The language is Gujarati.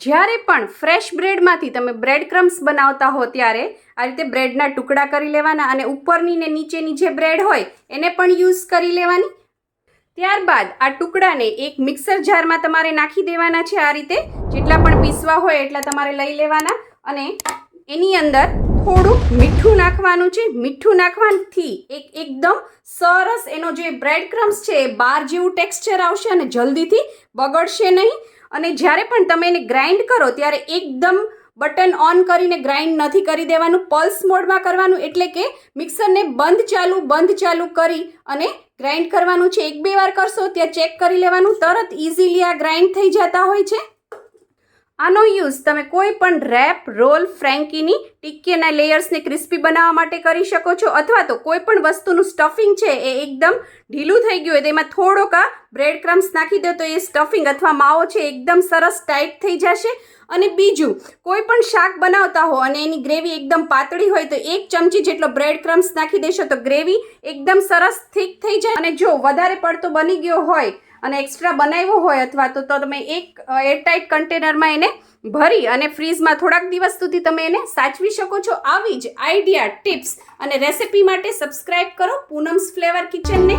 જ્યારે પણ ફ્રેશ બ્રેડમાંથી તમે બ્રેડ ક્રમ્સ બનાવતા હો ત્યારે આ રીતે બ્રેડના ટુકડા કરી લેવાના અને ઉપરની ને નીચેની જે બ્રેડ હોય એને પણ યુઝ કરી લેવાની. ત્યારબાદ આ ટુકડાને એક મિક્સર જારમાં તમારે નાખી દેવાના છે. આ રીતે જેટલા પણ પીસવા હોય એટલા તમારે લઈ લેવાના અને એની અંદર થોડું મીઠું નાખવાનું છે. મીઠું નાખવાથી એકદમ સરસ એનો જે બ્રેડ ક્રમ્સ છે એ બાર જેવું ટેક્સચર આવશે અને જલ્દીથી બગડશે નહીં. અને જ્યારે પણ તમે એને ગ્રાઇન્ડ કરો ત્યારે એકદમ બટન ઓન કરીને ગ્રાઇન્ડ નથી કરી દેવાનું, પલ્સ મોડમાં કરવાનું. એટલે કે મિક્સરને બંધ ચાલુ કરી અને ગ્રાઇન્ડ કરવાનું છે. 1-2 વાર કરશો ત્યાં ચેક કરી લેવાનું, તરત ઇઝીલી આ ગ્રાઇન્ડ થઈ જતા હોય છે. આનો યુઝ તમે કોઈ પણ રેપ, રોલ, ફ્રેન્કીની ટિક્કીના લેયર્સને ક્રિસ્પી બનાવવા માટે કરી શકો છો, અથવા તો કોઈ પણ વસ્તુનું સ્ટફિંગ છે એ એકદમ ઢીલું થઈ ગયું હોય તેમાં થોડોક આ બ્રેડ ક્રમ્સ નાખી દો તો એ સ્ટફિંગ અથવા માવો છે એકદમ સરસ ટાઈટ થઈ જશે. અને બીજું, કોઈ પણ શાક બનાવતા હો અને એની ગ્રેવી એકદમ પાતળી હોય તો 1 ચમચી જેટલો બ્રેડ ક્રમ્સ નાખી દેશો તો ગ્રેવી એકદમ સરસ થીક થઈ જાય. અને જો વધારે પડતો બની ગયો હોય અને એક્સ્ટ્રા બનાવ્યો હોય અથવા તો તમે એક એરટાઇટ કન્ટેનરમાં એને ભરી અને ફ્રીઝમાં થોડાક દિવસ સુધી તમે એને સાચવી શકો છો. આવી જ આઈડિયા, ટિપ્સ અને રેસિપી માટે સબસ્ક્રાઇબ કરો પૂનમ્સ ફ્લેવર કિચનને.